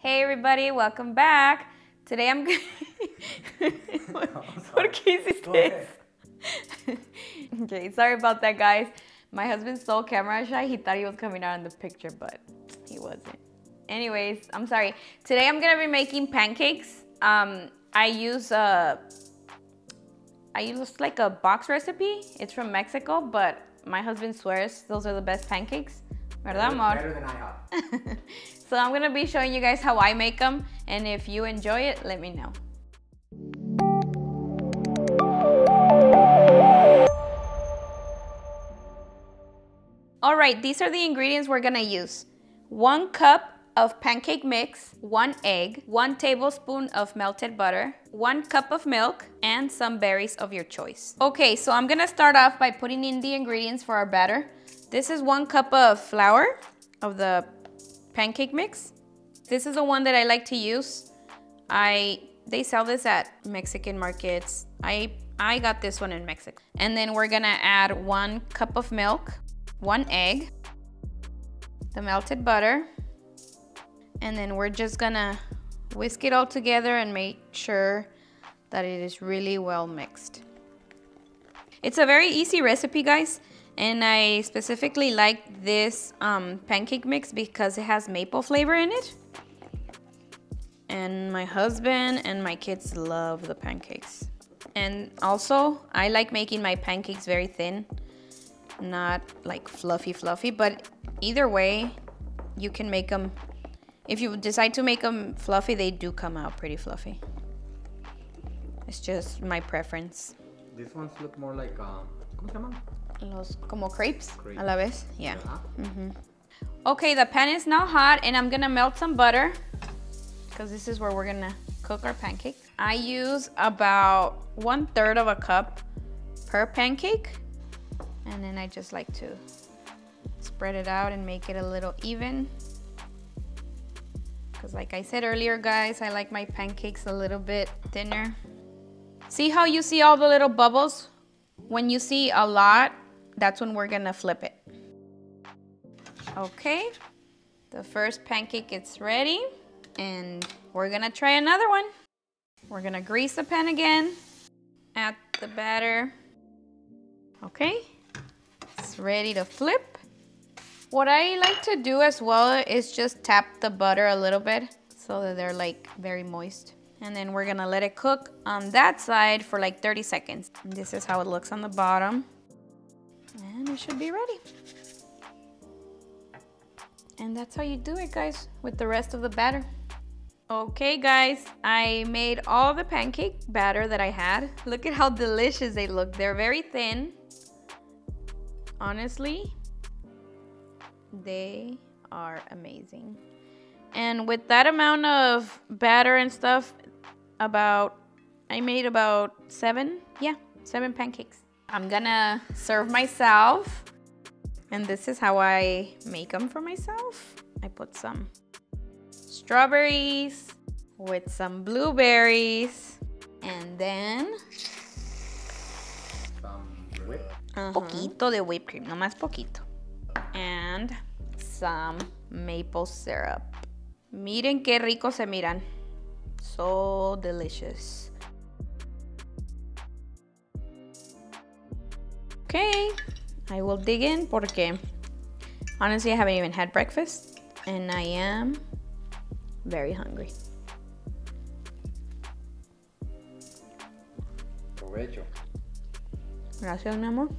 Hey everybody, welcome back. Today I'm gonna... ¿Por qué hiciste eso? Okay, sorry about that, guys. My husband's so camera shy, he thought he was coming out in the picture, but he wasn't. Anyways, I'm sorry. Today I'm gonna be making pancakes. I use like a box recipe. It's from Mexico, but my husband swears those are the best pancakes. ¿Verdad, amor? Better than I have. So I'm gonna be showing you guys how I make them, and if you enjoy it, let me know. All right, these are the ingredients we're gonna use. 1 cup of pancake mix, 1 egg, 1 tablespoon of melted butter, 1 cup of milk, and some berries of your choice. Okay, so I'm gonna start off by putting in the ingredients for our batter. This is 1 cup of flour of the pancake mix. This is the one that I like to use. They sell this at Mexican markets. I got this one in Mexico. And then we're gonna add 1 cup of milk, 1 egg, the melted butter, and then we're just gonna whisk it all together and make sure that it is really well mixed. It's a very easy recipe, guys. And I specifically like this pancake mix because it has maple flavor in it. And my husband and my kids love the pancakes. And also, I like making my pancakes very thin, not like fluffy, but either way, you can make them. If you decide to make them fluffy, they do come out pretty fluffy. It's just my preference. These ones look more like, ¿cómo se llaman? Los como crepes, a la vez, yeah. Uh-huh. Okay, the pan is now hot and I'm gonna melt some butter because this is where we're gonna cook our pancake. I use about 1/3 of a cup per pancake, and then I just like to spread it out and make it a little even. Because like I said earlier, guys, I like my pancakes a little bit thinner. See how you see all the little bubbles? When you see a lot, that's when we're gonna flip it. Okay, the first pancake is ready, and we're gonna try another one. We're gonna grease the pan again, add the batter. Okay, it's ready to flip. What I like to do as well is just tap the butter a little bit so that they're like very moist. And then we're gonna let it cook on that side for like 30 seconds. And this is how it looks on the bottom. And it should be ready. And that's how you do it, guys, with the rest of the batter. Okay, guys, I made all the pancake batter that I had. Look at how delicious they look. They're very thin. Honestly, they are amazing. And with that amount of batter and stuff, I made about 7 pancakes. I'm gonna serve myself, and this is how I make them for myself. I put some strawberries with some blueberries, and then Some whip. poquito de whipped cream, nomás poquito, and some maple syrup. Miren qué rico se miran. So delicious. Okay, I will dig in porque honestly I haven't even had breakfast and I am very hungry. Provecho. Gracias, mi amor.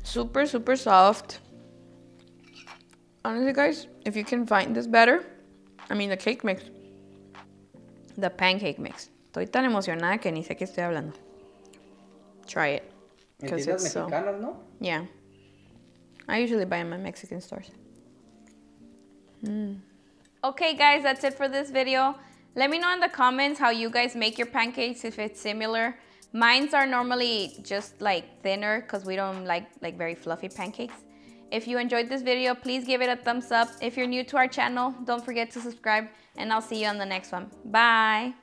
Super, super soft. Honestly, guys, if you can find this batter, the cake mix, the pancake mix. Estoy tan emocionada que ni sé qué estoy hablando. Try it. Because it's so... mexicanas, ¿no? Yeah. I usually buy them at Mexican stores. Okay, guys, that's it for this video. Let me know in the comments how you guys make your pancakes, if it's similar. Mine's are normally just like thinner because we don't like very fluffy pancakes. If you enjoyed this video, please give it a thumbs up. If you're new to our channel, don't forget to subscribe, and I'll see you on the next one. Bye.